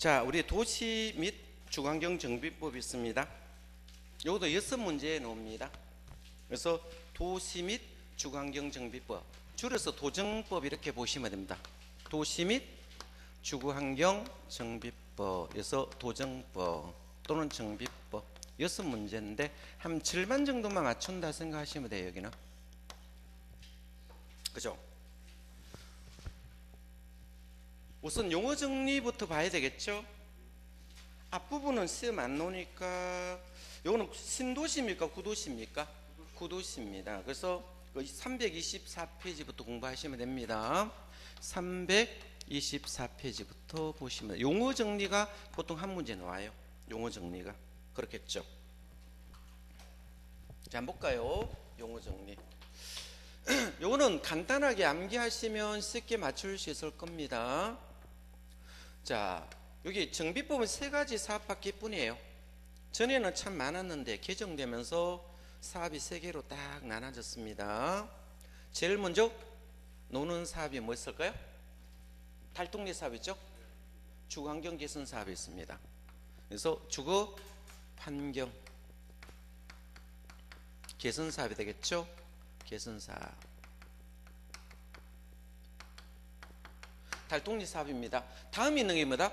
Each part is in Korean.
자, 우리 도시 및 주거환경 정비법이 있습니다. 이것도 6문제에 나옵니다. 그래서 도시 및 주거환경 정비법, 줄여서 도정법 이렇게 보시면 됩니다. 도시 및 주거환경 정비법에서 도정법 또는 정비법 6문제인데 한 절반 정도만 맞춘다 생각하시면 돼요. 여기는 그죠? 우선 용어 정리부터 봐야 되겠죠? 앞부분은 시험 안 나오니까 요거는 신도시입니까? 구도시입니까? 구도시입니다. 그래서 324페이지부터 공부하시면 됩니다. 324페이지부터 보시면 용어 정리가 보통 한 문제 나와요. 용어 정리가 그렇겠죠. 자, 한번 볼까요? 용어 정리. 요거는 간단하게 암기하시면 쉽게 맞출 수 있을 겁니다. 자, 여기 정비법은 3가지 사업밖에 뿐이에요. 전에는 참 많았는데 개정되면서 사업이 3개로 딱 나눠졌습니다. 제일 먼저 노는 사업이 뭐 있을까요? 달동네 사업 있죠? 주거환경 개선 사업이 있습니다. 그래서 주거 환경 개선 사업이 되겠죠? 개선 사업. 달동네 사업입니다. 다음 있는 게 뭐다?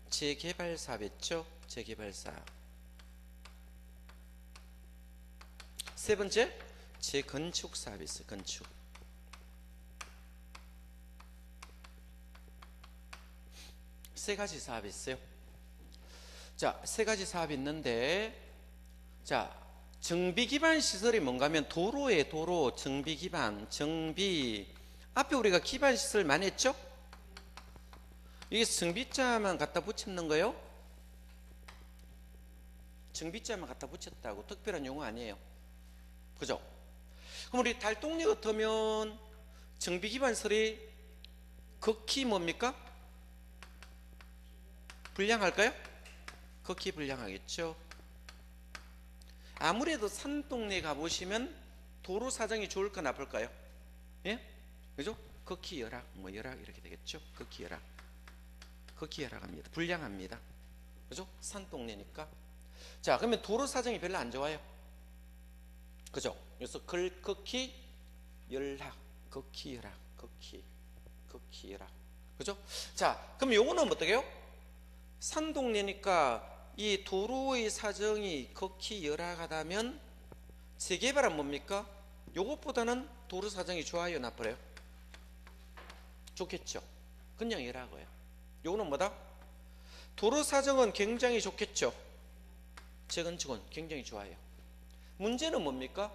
재개발 사업이죠? 재개발 사업. 세 번째, 재건축 사업이 있어요. 건축. 세 가지 사업이 있어요. 자, 세 가지 사업이 있는데, 자, 정비 기반 시설이 뭔가 하면 도로에 도로, 정비 기반, 정비. 앞에 우리가 기반 시설 많이 했죠? 이게 정비자만 갖다 붙였는 거예요? 정비자만 갖다 붙였다고 특별한 용어 아니에요. 그죠? 그럼 우리 달동네 같으면 정비 기반 시설이 극히 뭡니까? 불량할까요? 극히 불량하겠죠. 아무래도 산동네 가보시면 도로 사정이 좋을까 나쁠까요? 예? 그죠? 극히 열악, 뭐 열악 이렇게 되겠죠? 극히 열악. 극히 열악합니다. 불량합니다. 그죠? 산동네니까. 자, 그러면 도로 사정이 별로 안 좋아요. 그죠? 그래서 극히 열악, 극히 열악, 극히 열악. 그죠? 자, 그럼 요거는 어떻게 해요? 산동네니까 이 도로의 사정이 극히 열악하다면 재개발은 뭡니까? 요것보다는 도로 사정이 좋아요, 나빠요? 좋겠죠. 그냥 열악해요. 요거는 뭐다? 도로 사정은 굉장히 좋겠죠. 재건축은 굉장히 좋아요. 문제는 뭡니까?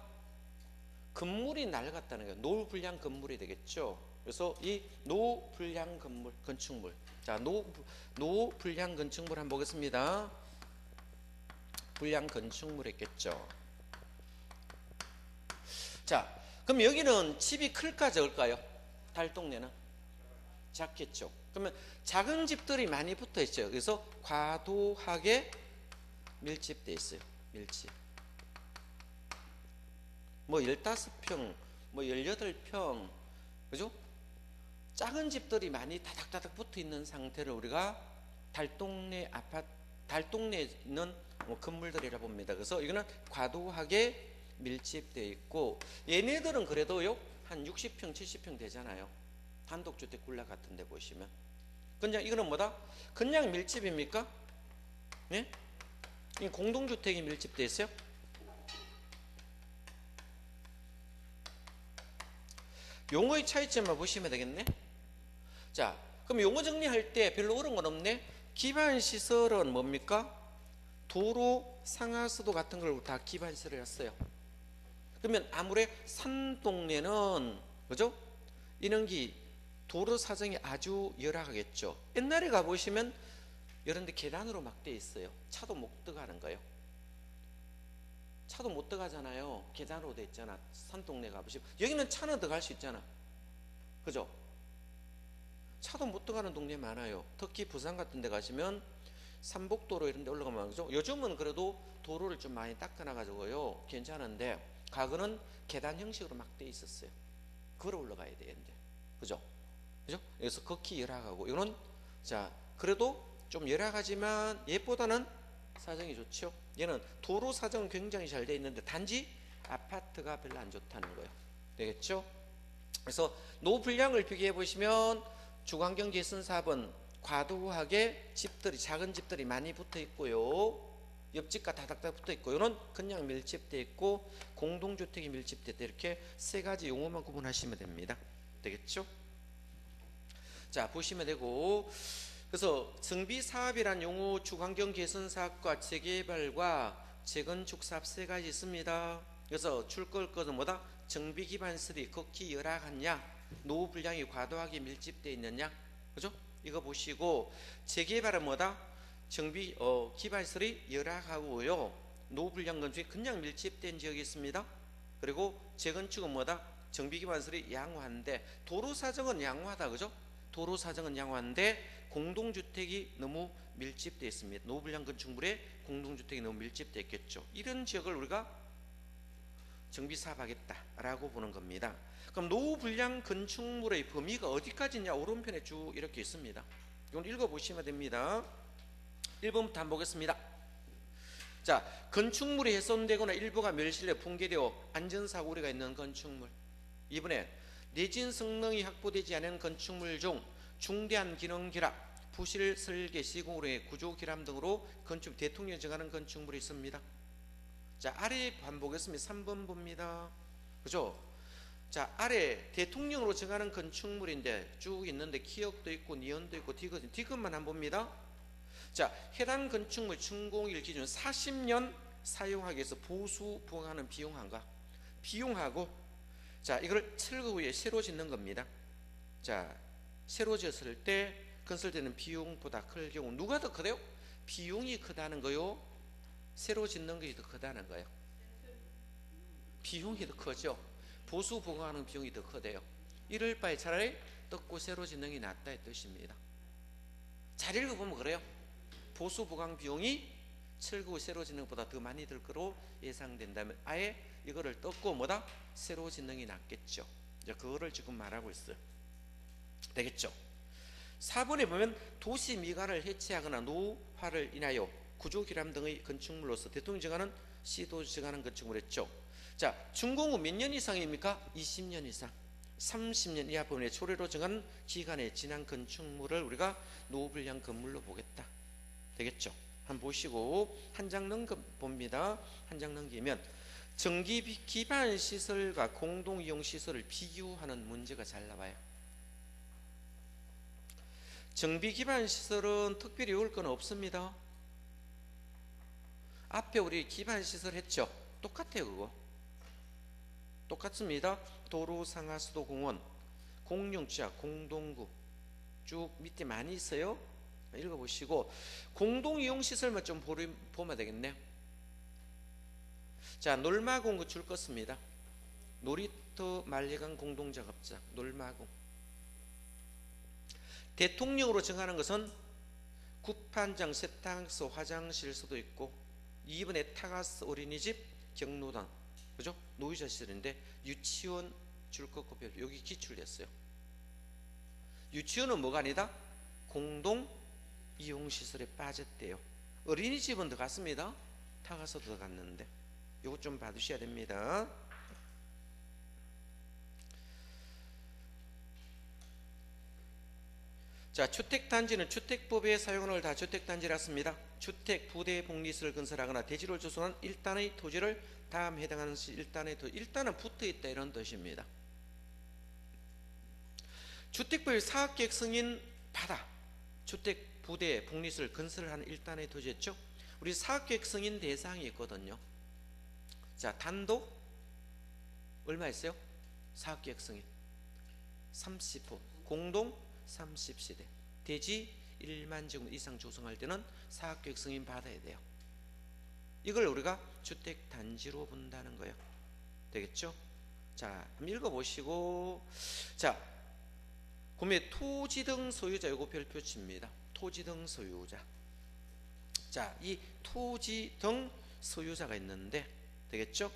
건물이 낡았다는 거예요. 노불량 건물이 되겠죠. 그래서 이 노불량 건물, 건축물. 자, 노불량 건축물 한번 보겠습니다. 불량 건축물 했겠죠. 자, 그럼 여기는 집이 클까 적을까요? 달동네는 작겠죠. 그러면 작은 집들이 많이 붙어 있죠. 그래서 과도하게 밀집되어 있어요. 밀집. 뭐 15평, 뭐 18평, 그죠? 작은 집들이 많이 다닥다닥 붙어 있는 상태를 우리가 달동네 아파트, 달동네에 있는 뭐 건물들이라 봅니다. 그래서 이거는 과도하게 밀집되어 있고, 얘네들은 그래도요 한 60평, 70평 되잖아요. 단독주택 군락 같은 데 보시면. 그냥 이거는 뭐다? 그냥 밀집입니까? 네? 이 공동주택이 밀집되어 있어요? 용어의 차이점만 보시면 되겠네. 자, 그럼 용어 정리할 때 별로 어려운 건 없네. 기반 시설은 뭡니까? 도로, 상하수도 같은 걸 다 기반 시설을 했어요. 그러면 아무래 산동네는 그죠? 인원기 도로 사정이 아주 열악하겠죠. 옛날에 가보시면 이런 데 계단으로 막 돼 있어요. 차도 못 들어가는 거예요. 차도 못 들어가잖아요. 계단으로 돼 있잖아. 산동네 가보시면 여기는 차는 들어갈 수 있잖아. 그죠? 차도 못 들어가는 동네 많아요. 특히 부산 같은 데 가시면 삼복도로 이런 데 올라가면 그죠? 요즘은 그래도 도로를 좀 많이 닦아놔가지고요 괜찮은데 과거는 계단 형식으로 막 돼 있었어요. 걸어 올라가야 되는데. 그죠? 그죠? 그래서 극히 열악하고 이거는 자 그래도 좀 열악하지만 얘보다는 사정이 좋죠. 얘는 도로 사정은 굉장히 잘 돼 있는데 단지 아파트가 별로 안 좋다는 거예요. 되겠죠? 그래서 노후분양을 비교해 보시면 주거환경 개선 사업은 과도하게 집들이, 작은 집들이 많이 붙어 있고요. 옆집과 다닥다닥 붙어 있고, 이는 그냥 밀집되어 있고 공동주택이 밀집되어 있다. 이렇게 세 가지 용어만 구분하시면 됩니다. 되겠죠? 자, 보시면 되고, 그래서 정비사업이란 용어 주거환경 개선 사업과 재개발과 재건축 사업 세 가지 있습니다. 그래서 줄걸 것은 뭐다? 정비 기반 시설이 극히 열악하냐, 노후 분량이 과도하게 밀집되어 있느냐, 그죠? 이거 보시고, 재개발은 뭐다? 정비 기반 시설이 열악하고요, 노후 분량 건축이 그냥 밀집된 지역이 있습니다. 그리고 재건축은 뭐다? 정비 기반 시설이 양호한데, 도로 사정은 양호하다, 그죠? 도로 사정은 양호한데 공동주택이 너무 밀집되어 있습니다. 노후 분량 건축물에 공동주택이 너무 밀집되어 있겠죠. 이런 지역을 우리가 정비 사업하겠다라고 보는 겁니다. 그럼 노후 분량 건축물의 범위가 어디까지냐? 오른편에 쭉 이렇게 있습니다. 이건 읽어보시면 됩니다. 1번부터 한번 보겠습니다. 자, 건축물이 훼손되거나 일부가 멸실되어 붕괴되어 안전사고 우려가 있는 건축물. 2번에 내진 성능이 확보되지 않은 건축물 중 중대한 기능 결합, 부실 설계, 시공으로 인해 구조 결함 등으로 건축 대통령이 정하는 건축물이 있습니다. 자, 아래 반복했습니다. 3번 봅니다. 그죠? 자, 아래 대통령으로 정하는 건축물인데 쭉 있는데 기역도 있고 니은도 있고 디귿만 한번 봅니다. 자, 해당 건축물 준공일 기준 40년 사용하기 위해서 보수 부응하는 비용한가? 비용하고, 자, 이걸 철거 후에 새로 짓는 겁니다. 자, 새로 지었을 때 건설되는 비용보다 클 경우 누가 더 크대요? 비용이 크다는 거요? 새로 짓는 것이 더 크다는 거예요? 비용이 더 크죠. 보수 보강하는 비용이 더 크대요. 이럴 바에 차라리 뜯고 새로 짓는 게 낫다 이 뜻입니다. 잘 읽어보면 그래요. 보수 보강 비용이 철거 후 새로 짓는 것보다 더 많이 들 거로 예상된다면 아예 이거를 뜯고 뭐다? 새로 짓는 게 낫겠죠. 이제 그거를 지금 말하고 있어요. 되겠죠? 4번에 보면 도시 미관을 해체하거나 노화를 인하여 구조기람 등의 건축물로서 대통령이 정하는 시도 정하는 건축물 했죠. 자, 준공 후 몇 년 이상입니까? 20년 이상, 30년 이하 범위의 초래로 정하는 기간에 지난 건축물을 우리가 노후분량 건물로 보겠다. 되겠죠? 한번 보시고 한 장 넘겨 봅니다. 한 장 넘기면 전기 기반 시설과 공동 이용 시설을 비교하는 문제가 잘 나와요. 정비 기반 시설은 특별히 외울 건 없습니다. 앞에 우리 기반 시설 했죠? 똑같아요. 그거 똑같습니다. 도로, 상하수도, 공원, 공용지역, 공동구 쭉 밑에 많이 있어요. 읽어보시고 공동이용시설만 좀 보면 되겠네요. 자, 놀마공 줄 것입니다. 놀이터 만리강 공동작업장 놀마공. 대통령으로 정하는 것은 구판장, 세탁소, 화장실서도 있고 2번에 타가스, 어린이집, 경로당, 그죠? 노유자 시설인데 유치원 줄 것고 여기 기출됐어요. 유치원은 뭐가 아니다? 공동 이용시설에 빠졌대요. 어린이집은 들어갔습니다. 타가서 들어갔는데 이거 좀 봐두셔야 됩니다. 자, 주택단지는 주택법에 사용하는 다 주택단지라 씁니다. 주택, 부대, 복리시설 건설하거나 대지를 조성한 일단의 토지를 다음 해당하는 일단의 토지, 일단은 붙어있다 이런 뜻입니다. 주택법의 사업계획 승인 받아 주택, 부대, 복리시설 건설을 하는 일단의 토지였죠. 우리 사업계획 승인 대상이 있거든요. 자, 단독 얼마 있어요? 사업계획 승인 30호, 공동 30세대, 대지 1만 제곱 이상 조성할 때는 사업계획 승인 받아야 돼요. 이걸 우리가 주택단지로 본다는 거예요. 되겠죠? 자, 한번 읽어보시고, 자, 구매 토지 등 소유자 요거 별표치입니다. 토지 등 소유자. 자, 이 토지 등 소유자가 있는데 되겠죠?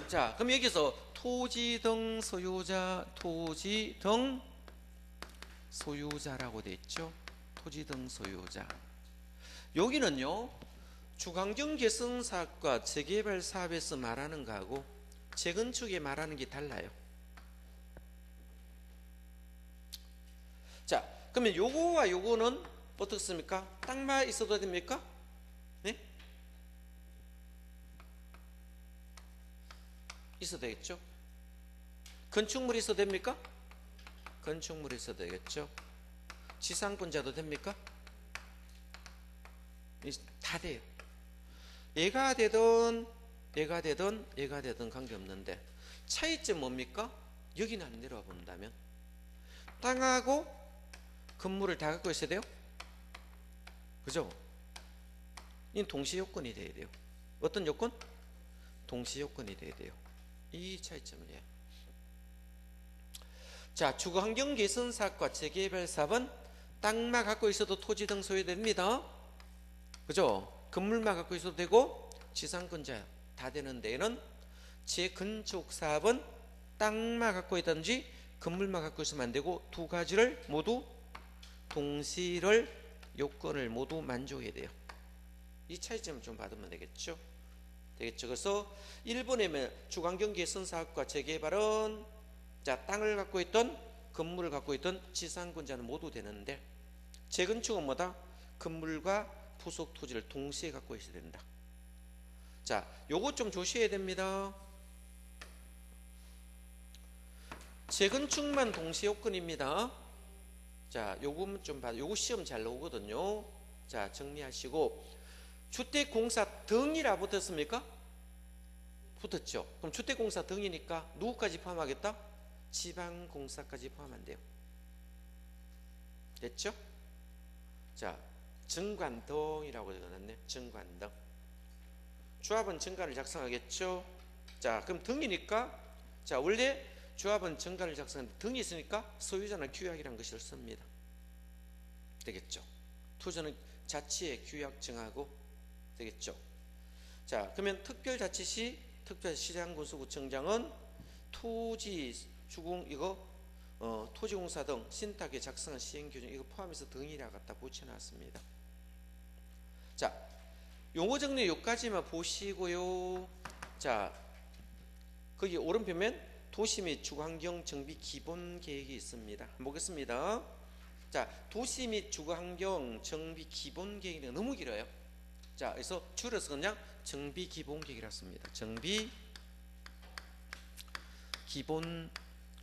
자, 그럼 여기서 토지 등 소유자, 토지 등 소유자라고 돼 있죠. 토지 등 소유자. 여기는요, 주관경 개선 사업과 재개발 사업에서 말하는 거하고 재건축에 말하는 게 달라요. 자, 그러면 요거와 요거는 어떻습니까? 땅만 있어도 됩니까? 네? 있어도 되겠죠? 건축물이 있어도 됩니까? 건축물이 있어도 되겠죠? 지상권자도 됩니까? 다 돼요. 얘가 되든 관계없는데 차이점 뭡니까? 여기는 안 내려와 본다면 땅하고 건물을 다 갖고 있어야 돼요. 그죠? 이 동시 요건이 돼야 돼요. 어떤 요건? 동시 요건이 돼야 돼요. 이 차이점이에요. 자, 주거환경 개선 사업과 재개발 사업은 땅만 갖고 있어도 토지 등 소유됩니다. 그죠? 건물만 갖고 있어도 되고 지상권자 다 되는데, 얘는 재건축 사업은 땅만 갖고 있든지 건물만 갖고 있으면 안 되고 두 가지를 모두 동시를 요건을 모두 만족해야 돼요. 이 차이점을 좀 받으면 되겠죠. 그래서 1번에 주거환경 개선 사업과 재개발은 자, 땅을 갖고 있던 건물을 갖고 있던 지상권자는 모두 되는데, 재건축은 뭐다? 건물과 부속 토지를 동시에 갖고 있어야 된다. 자, 요거 좀 조심해야 됩니다. 재건축만 동시 요건입니다. 자, 요거 좀 봐. 요거 시험 잘 나오거든요. 자, 정리하시고, 주택공사 등이라 붙었습니까? 붙었죠. 그럼 주택공사 등이니까 누구까지 포함하겠다? 지방공사까지 포함한대요. 됐죠? 자, 정관등이라고 적어놨네. 정관등. 조합은 정관을 작성하겠죠. 자, 그럼 등이니까, 자, 원래 조합은 정관을 작성하는데 등이 있으니까 소유자는 규약이라는 것을 씁니다. 되겠죠? 토지는 자치의 규약 정하고 되겠죠? 자, 그러면 특별자치시 특별시장군수구청장은 토지 주공 이거 토지공사 등 신탁에 작성한 시행규정 이거 포함해서 등이라 갖다 붙여놨습니다. 자, 용어 정리 여기까지만 보시고요. 자, 거기 오른편면 도시 및 주거환경 정비 기본 계획이 있습니다. 한번 보겠습니다. 자, 도시 및 주거환경 정비 기본 계획이 너무 길어요. 자, 그래서 줄여서 그냥 정비 기본 계획이라 씁니다. 정비 기본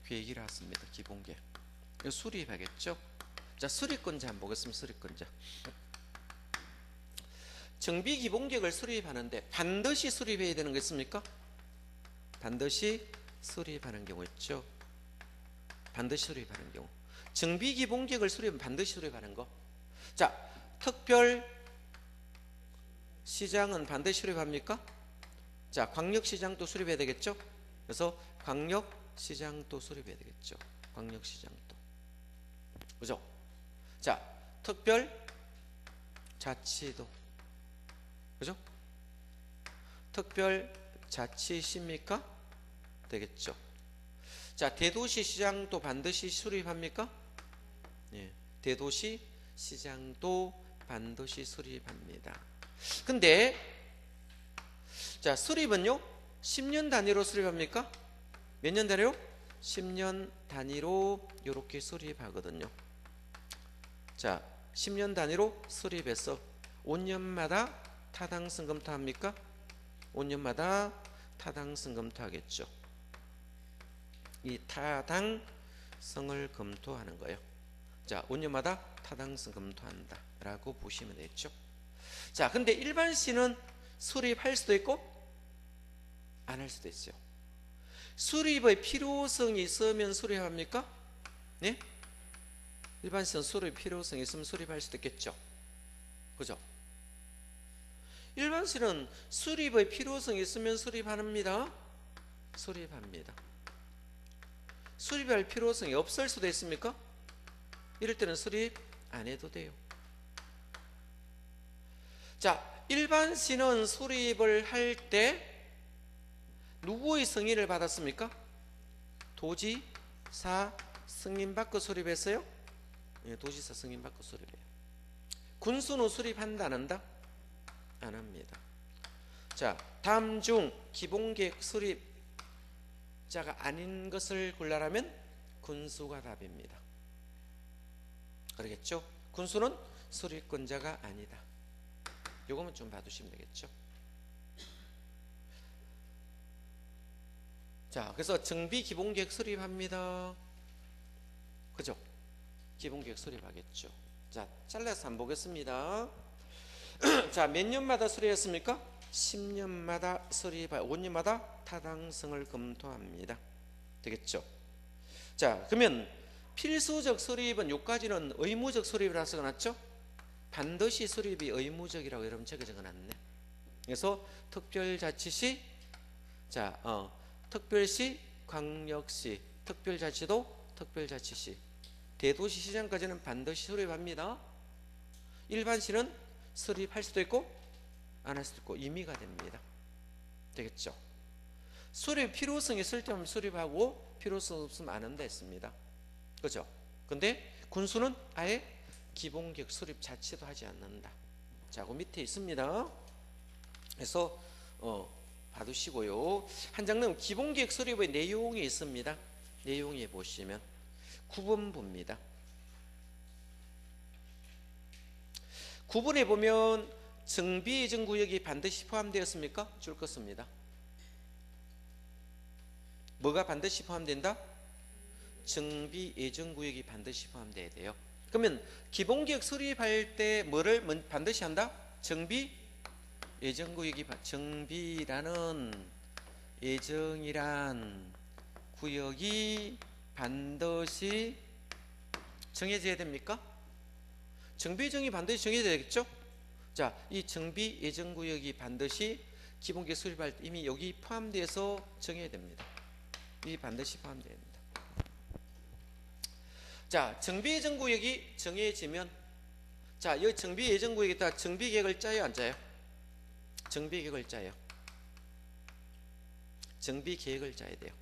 계획이라 씁니다. 기본 계획. 이거 수립하겠죠? 자, 수립권자 한번 보겠습니다. 수립권자. 정비 기본 계획을 수립하는데 반드시 수립해야 되는 거 있습니까? 반드시 수립하는 경우 있죠. 반드시 수립하는 경우. 정비 기본 계획을 수립하면 반드시 수립하는 거. 자, 특별 시장은 반드시 수립합니까? 자, 광역시장도 수립해야 되겠죠? 그래서 광역시장도 수립해야 되겠죠. 광역시장도. 그죠? 자, 특별자치도. 그죠? 특별자치시입니까? 되겠죠. 자, 대도시시장도 반드시 수립합니까? 예, 대도시시장도 반드시 수립합니다. 근데 자, 수립은요 10년 단위로 수립합니까? 몇 년 단위로? 10년 단위로 이렇게 수립하거든요. 자, 10년 단위로 수립해서 5년마다 타당성 검토합니까? 5년마다 타당성 검토하겠죠. 이 타당성을 검토하는 거예요. 자, 5년마다 타당성 검토한다 라고 보시면 되겠죠. 자, 근데 일반 시는 수립할 수도 있고 안 할 수도 있어요. 수립의 필요성이 있으면 수립합니까? 네? 일반 시는 수립 필요성이 있으면 수립할 수도 있겠죠. 그죠? 일반 시는 수립의 필요성이 있으면 수립합니다. 수립합니다. 수립할 필요성이 없을 수도 있습니까? 이럴 때는 수립 안 해도 돼요. 자, 일반 시는 수립을 할 때 누구의 승인을 받았습니까? 도지사 승인 받고 수립했어요? 예, 도지사 승인 받고 수립해요. 군수는 수립한다 안 한다? 안 합니다. 자, 다음 중 기본계획 수립자가 아닌 것을 골라라면 군수가 답입니다. 그러겠죠? 군수는 수립권자가 아니다. 요거만 좀 봐두시면 되겠죠? 자, 그래서 정비 기본계획 수립합니다. 그죠? 기본계획 수립하겠죠. 자, 잘라서 한번 보겠습니다. 자, 몇 년마다 수립했습니까? 10년마다 수립하, 5년마다 타당성을 검토합니다. 되겠죠? 자, 그러면 필수적 수립은 요까지는 의무적 수립이라서 적어놨죠? 반드시 수립이 의무적이라고 여러분 책에 적어놨네. 그래서 특별자치시, 자, 특별시, 광역시, 특별자치도, 특별자치시, 대도시 시장까지는 반드시 수립합니다. 일반시는 수립할 수도 있고 안 할 수도 있고 임의가 됩니다. 되겠죠? 수립 필요성이 있을 때만 수립하고 필요성 없으면 안 한다 했습니다. 그죠? 근데 군수는 아예 기본계획 수립 자체도 하지 않는다. 자, 그 밑에 있습니다. 그래서 봐두시고요. 한 장면 기본계획 수립의 내용이 있습니다. 내용에 보시면 9번 봅니다. 9번에 보면 정비예정구역이 반드시 포함되었습니까? 줄 것입니다. 뭐가 반드시 포함된다? 정비예정구역이 반드시 포함돼야 돼요. 그러면 기본계획 수립할 때 뭐를 반드시 한다? 정비예정구역이, 정비라는 예정이란 구역이 반드시 정해져야 됩니까? 정비예정이 반드시 정해져야 되겠죠? 자, 이 정비예정구역이 반드시 기본계획 수립할 때 이미 여기 포함돼서 정해야 됩니다. 이 반드시 포함돼야 됩니다. 자, 정비예정구역이 정해지면, 자, 이 정비예정구역에다 정비계획을 짜요, 안 짜요? 정비계획을 짜요. 정비계획을 짜야 돼요.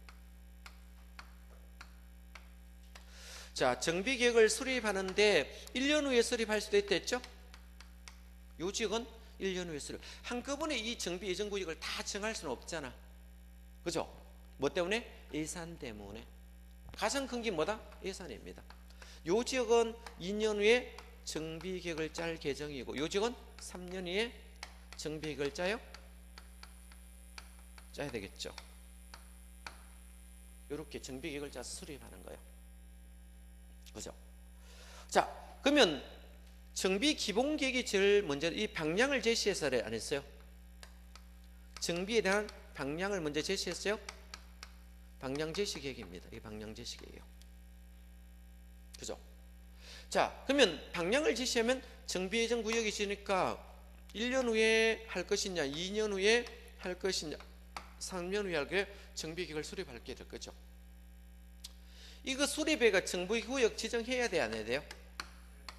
자, 정비계획을 수립하는데 1년 후에 수립할 수도 있다 했죠? 요 지역은 1년 후에 수립. 한꺼번에 이 정비예정구역을 다 정할 수는 없잖아. 그죠? 뭐 때문에? 예산 때문에. 가장 큰 게 뭐다? 예산입니다. 요 지역은 2년 후에 정비계획을 짤 계정이고, 요 지역은 3년 후에 정비계획을 짜요? 짜야 되겠죠. 요렇게 정비계획을 짜서 수립하는 거예요. 그죠? 자, 그러면 정비 기본계획이 제일 먼저 이 방향을 제시해서 안 했어요? 정비에 대한 방향을 먼저 제시했어요? 방향 제시 계획입니다. 이 방향 제시 계획이에요. 그죠? 자, 그러면 방향을 제시하면 정비예정 구역이 있으니까 1년 후에 할 것이냐, 2년 후에 할 것이냐, 3년 후에 할 게 정비계획을 수립할 게 될 거죠. 이거 수립해가 정비구역 지정해야 돼, 안 해야 돼요?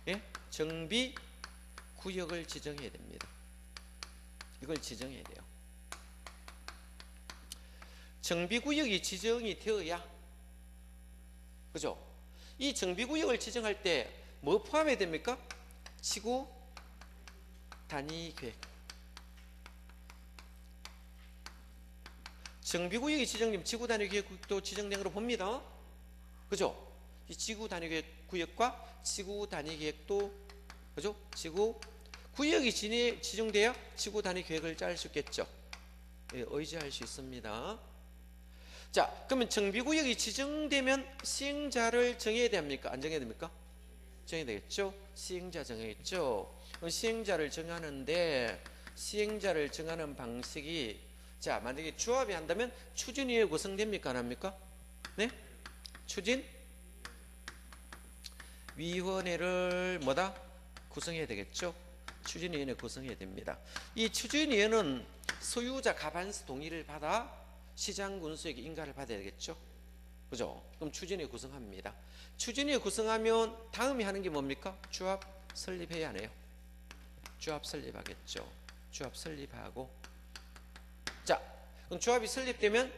예? 정비구역을 지정해야 됩니다. 이걸 지정해야 돼요. 정비구역이 지정이 되어야, 그죠? 이 정비구역을 지정할 때 뭐 포함해야 됩니까? 지구 단위 계획. 정비구역이 지정되면 지구 단위 계획도 지정된 걸로 봅니다. 그죠? 이 지구 단위 계획 구역과 지구 단위 계획도, 그죠? 지구 구역이 지정돼야 지구 단위 계획을 짤 수 있겠죠. 예, 의지할 수 있습니다. 자, 그러면 정비구역이 지정되면 시행자를 정해야 됩니까? 안 정해야 됩니까? 정해야 되겠죠? 시행자 정해야겠죠? 그럼 시행자를 정하는데, 시행자를 정하는 방식이, 자, 만약에 조합이 한다면 추진위에 구성됩니까? 안 합니까? 네? 추진위원회를 뭐다? 구성해야 되겠죠? 추진위원회 구성해야 됩니다. 이 추진위원회는 소유자 가반수 동의를 받아 시장군수에게 인가를 받아야 되겠죠? 그죠? 그럼 추진위에 구성합니다. 추진위에 구성하면 다음에 하는 게 뭡니까? 조합 설립해야 하네요. 조합 설립하겠죠. 조합 설립하고, 자, 그럼 조합이 설립되면,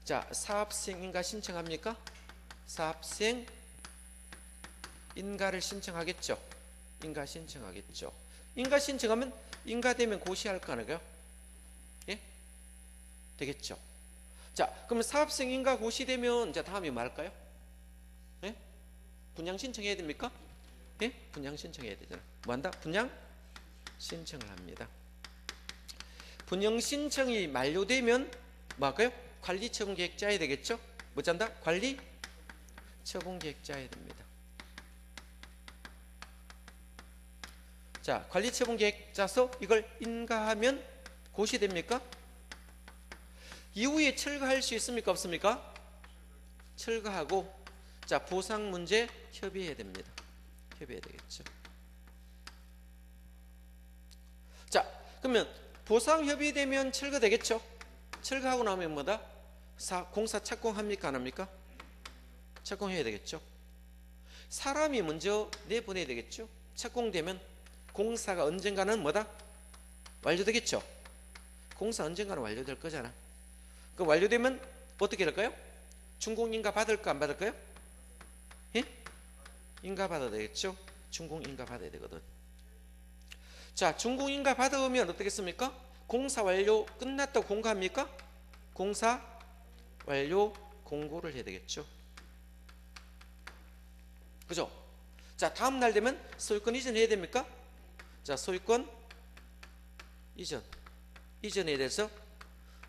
자, 사업시행 인가 신청합니까? 사업시행 인가를 신청하겠죠. 인가 신청하겠죠. 인가 신청하면 인가되면 고시할 거 아니에요? 예? 되겠죠. 자, 그러면 사업성 인가 고시되면 자 다음이 뭐 할까요? 예? 분양 신청해야 됩니까? 예? 분양 신청해야 되잖아. 뭐 한다? 분양 신청을 합니다. 분양 신청이 만료되면 뭐 할까요? 관리 처분 계획 짜야 되겠죠? 뭐 짠다? 관리 처분 계획 짜야 됩니다. 자, 관리 처분 계획 짜서 이걸 인가하면 고시됩니까? 이후에 철거할 수 있습니까? 없습니까? 철거하고 자, 보상 문제 협의해야 됩니다. 협의해야 되겠죠. 자, 그러면 보상 협의되면 철거되겠죠? 철거하고 나면 뭐다? 공사 착공합니까? 안 합니까? 착공해야 되겠죠. 사람이 먼저 내보내야 되겠죠. 착공되면 공사가 언젠가는 뭐다? 완료되겠죠. 공사 언젠가는 완료될 거잖아. 그 완료되면 어떻게 될까요? 준공인가 받을까 안 받을까요? 예? 인가 받아야 되겠죠. 준공인가 받아야 되거든. 자, 준공인가 받으면 어떻겠습니까? 공사 완료 끝났다고 공고합니까? 공사 완료 공고를 해야 되겠죠. 그죠? 자, 다음 날 되면 소유권 이전해야 됩니까? 자, 소유권 이전에 대해서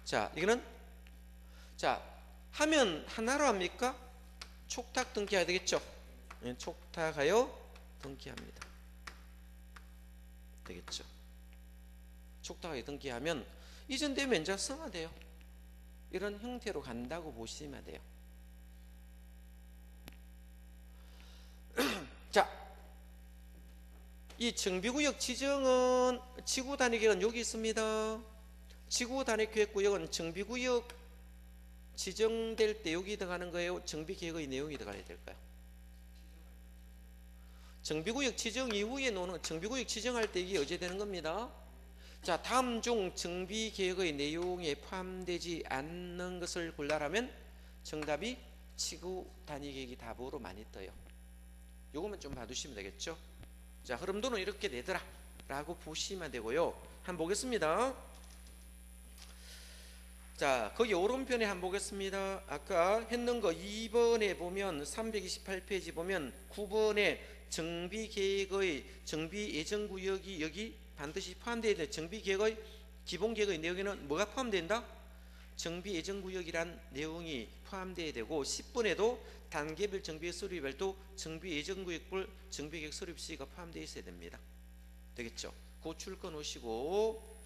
자, 이거는 자, 하면 하나로 합니까? 촉탁 등기해야 되겠죠. 네, 촉탁하여 등기합니다. 되겠죠. 촉탁하여 등기하면 이전되면 이제 성화돼요. 이런 형태로 간다고 보시면 돼요. 자, 이 정비구역 지정은 지구단위계획은 여기 있습니다. 지구단위계획구역은 정비구역 지정될 때 여기 들어가는 거예요? 정비계획의 내용이 들어가야 될까요? 정비구역 지정 이후에 노는 정비구역 지정할 때 이게 어제 되는 겁니다. 자, 다음 중 정비계획의 내용에 포함되지 않는 것을 골라라면 정답이 지구단위계획이 답으로 많이 떠요. 요것만 좀 봐두시면 되겠죠. 자, 흐름도는 이렇게 되더라 라고 보시면 되고요. 한번 보겠습니다. 자, 거기 오른편에 한번 보겠습니다. 아까 했는 거 2번에 보면 328페이지 보면 9번에 정비계획의 정비예정구역이 여기 반드시 포함되어야 돼. 정비계획의 기본계획의 내용에는 뭐가 포함된다? 정비예정구역이란 내용이 포함되어야 되고 10번에도 단계별 정비계획 수립별도 정비예정구역별 정비계획 수립 시가 포함되어 있어야 됩니다. 되겠죠? 그 출거 놓으시고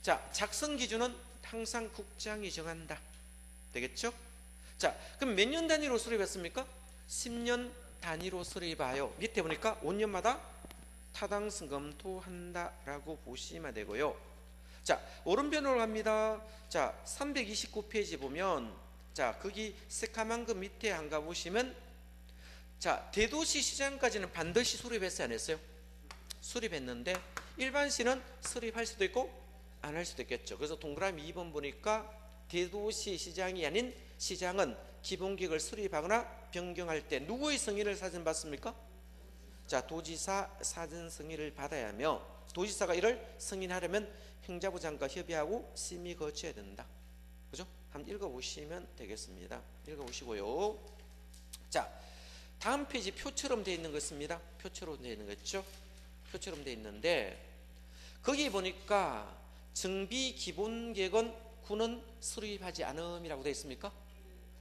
자, 작성 기준은 항상 국장이 정한다. 되겠죠? 자, 그럼 몇 년 단위로 수립했습니까? 10년 단위로 수립하여 밑에 보니까 5년마다 타당성 검토한다라고 보시면 되고요. 자, 오른편으로 갑니다. 자, 329페이지 보면 자, 거기 새카만 그 밑에 한 가 보시면 자, 대도시 시장까지는 반드시 수립했어요, 안 했어요? 수립했는데 일반시는 수립할 수도 있고 안 할 수도 있겠죠. 그래서 동그라미 2번 보니까 대도시 시장이 아닌 시장은 기본계획을 수립하거나 변경할 때 누구의 승인을 사전 받습니까? 자, 도지사 사전 승인을 받아야 하며 도지사가 이를 승인하려면 행자부 장과 협의하고 심의 거쳐야 된다. 그죠? 한번 읽어보시면 되겠습니다. 읽어보시고요. 자, 다음 페이지 표처럼 되어 있는 거 있습니다. 표처럼 되어 있는 거 있죠? 표처럼 되어 있는데 거기 보니까 정비 기본계획은 군은 수립하지 않음이라고 되어 있습니까?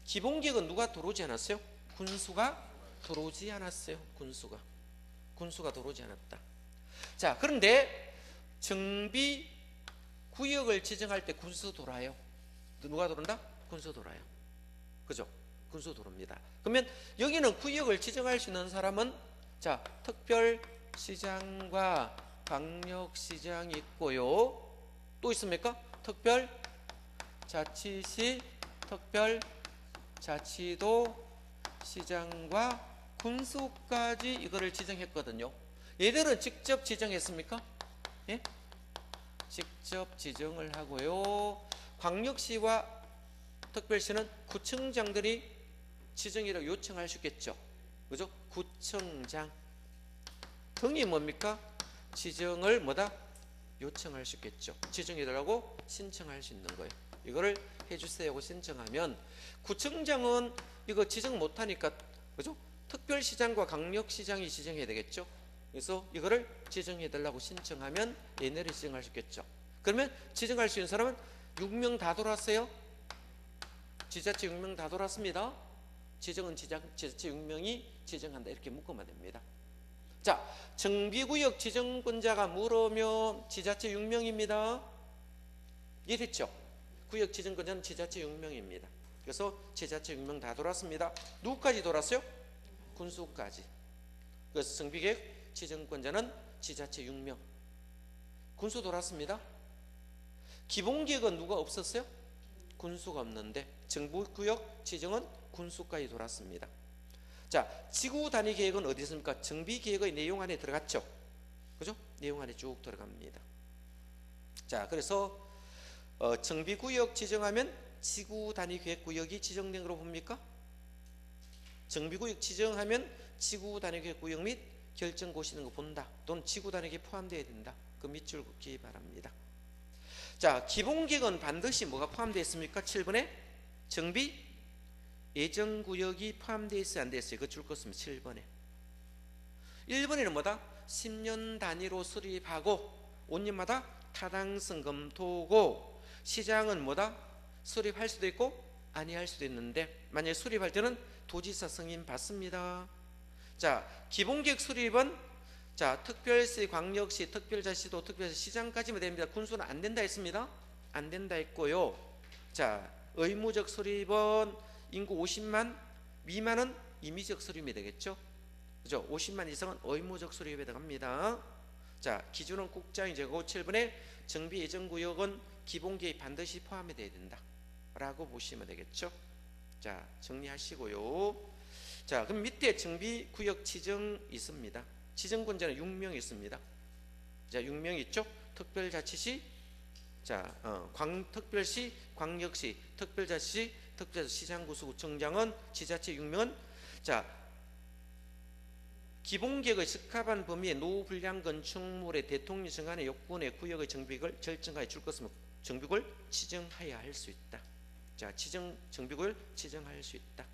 기본계획은 누가 들어오지 않았어요? 군수가 들어오지 않았어요. 군수가 들어오지 않았다. 자, 그런데 정비 구역을 지정할 때 군수 돌아요. 누가 들어온다? 군수 돌아요. 그죠? 군수 들어옵니다. 그러면 여기는 구역을 지정할 수 있는 사람은 자, 특별시장과 광역시장이 있고요. 또 있습니까? 특별자치시, 특별자치도 시장과 군수까지 이거를 지정했거든요. 얘들은 직접 지정했습니까? 예? 직접 지정을 하고요. 광역시와 특별시는 구청장들이 지정이라고 요청할 수 있겠죠. 그죠? 구청장, 등이 뭡니까? 지정을 뭐다? 요청할 수 있겠죠. 지정해달라고 신청할 수 있는 거예요. 이거를 해주세요 하고 신청하면 구청장은 이거 지정 못하니까 그죠? 특별시장과 강력시장이 지정해야 되겠죠. 그래서 이거를 지정해달라고 신청하면 얘네를 지정할 수 있겠죠. 그러면 지정할 수 있는 사람은 6명 다 돌았어요? 지자체 6명 다 돌았습니다. 지정은 지자체 6명이 지정한다. 이렇게 묶으면 됩니다. 자, 정비구역 지정권자가 물으면 지자체 6명입니다. 이해됐죠? 구역 지정권자는 지자체 6명입니다. 그래서 지자체 6명 다 돌았습니다. 누구까지 돌았어요? 군수까지. 그래서 정비계획 지정권자는 지자체 6명. 군수 돌았습니다. 기본계획은 누가 없었어요? 군수가 없는데 정비구역 지정은 군수까지 돌았습니다. 자, 지구 단위 계획은 어디 있습니까? 정비 계획의 내용 안에 들어갔죠. 그죠? 내용 안에 쭉 들어갑니다. 자, 그래서 정비 구역 지정하면 지구 단위 계획 구역이 지정된 거로 봅니까? 정비 구역 지정하면 지구 단위 계획 구역 및 결정 고시는 거 본다. 또는 지구 단위 계획 포함되어야 된다. 그 밑줄 긋기 바랍니다. 자, 기본 계획은 반드시 뭐가 포함되어 있습니까? 7번에 정비 예정구역이 포함되어 있어요? 안 되어 있어요? 그거 줄 것입니다. 7번에. 1번에는 뭐다? 10년 단위로 수립하고 5년마다 타당성 검토고 시장은 뭐다? 수립할 수도 있고 아니할 수도 있는데 만약에 수립할 때는 도지사 승인 받습니다. 자, 기본계획 수립은 자, 특별시, 광역시, 특별자치도, 특별시, 시장까지만 됩니다. 군수는 안 된다 했습니다. 안 된다 했고요. 자, 의무적 수립은 인구 50만 미만은 임의적 수립이 되겠죠. 그죠? 50만 이상은 의무적 수립에 들어갑니다. 자, 기준은 국장이 되고 7번에 정비 예정구역은 기본계획 반드시 포함이 돼야 된다 라고 보시면 되겠죠. 자, 정리하시고요. 자, 그럼 밑에 정비구역 지정 있습니다. 지정권자는 6명 있습니다. 자, 6명 있죠. 특별자치시, 자, 특별시, 광역시, 특별자치시, 시장구수구청장은 지자체 6명은 자, 기본계획의 적합한 범위의 노후불량 건축물의 대통령 정한의 요건의 구역의 정비구역을 결정하여 줄 것은 정비구역을 지정하여야 할 수 있다. 자, 정비구역을 지정할 수 있다.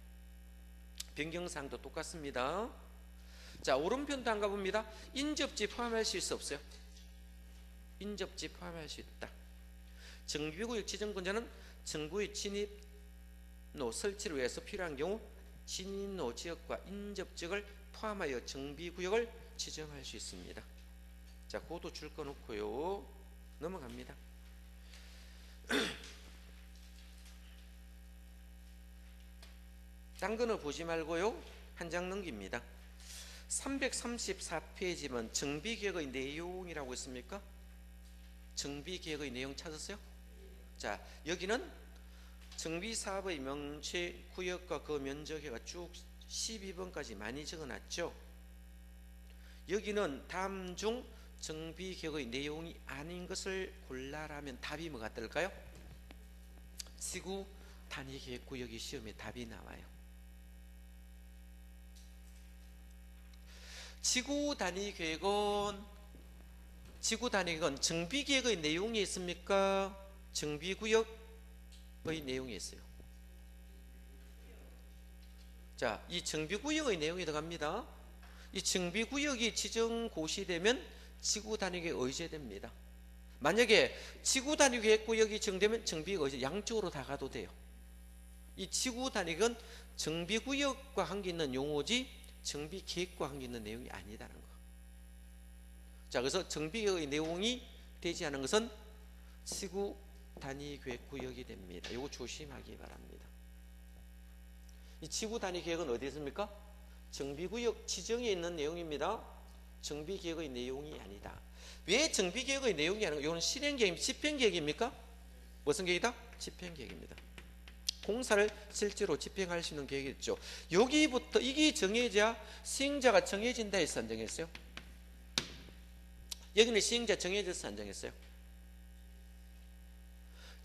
변경사항도 똑같습니다. 자, 오른편도 안 가봅니다. 인접지 포함할 수 있어 없어요? 인접지 포함할 수 있다. 정비구역 지정권자는 정부의 진입로 설치를 위해서 필요한 경우 진입로 지역과 인접지역을 포함하여 정비구역을 지정할 수 있습니다. 자, 그것도 줄 거 놓고요. 넘어갑니다. 딴 거는 보지 말고요. 한 장 넘깁니다. 334페이지면 정비계획의 내용이라고 있습니까? 정비계획의 내용 찾았어요? 자, 여기는 정비사업의 명체, 구역과 그 면적해가 쭉 12번까지 많이 적어놨죠. 여기는 다음 중 정비계획의 내용이 아닌 것을 골라라면 답이 뭐가 뜰까요? 지구 단위계획구역이 시험에 답이 나와요. 지구 단위계획은 정비계획의 내용이 있습니까? 정비구역의 내용이 있어요. 자, 이 정비구역의 내용이 들어갑니다. 이 정비구역이 지정고시되면 지구 단위계획 의제됩니다. 만약에 지구 단위계획구역이 지정되면 정비계획 의제 양쪽으로 다 가도 돼요. 이 지구 단위계획은 정비구역과 관계있는 용어지 정비계획과 관계있는 내용이 아니다는 거. 자, 그래서 정비계획의 내용이 되지 않은 것은 지구 단위계획구역이 됩니다. 이거 조심하기 바랍니다. 이 지구 단위계획은 어디에 있습니까? 정비구역 지정에 있는 내용입니다. 정비계획의 내용이 아니다. 왜 정비계획의 내용이 아니고 이거는 실행계획, 집행계획입니까? 무슨 계획이다? 집행계획입니다. 공사를 실제로 집행할 수 있는 계획이죠. 여기부터 이게 정해져야 시행자가 정해진다 해서 안 정했어요? 여기는 시행자 정해져서 안 정했어요?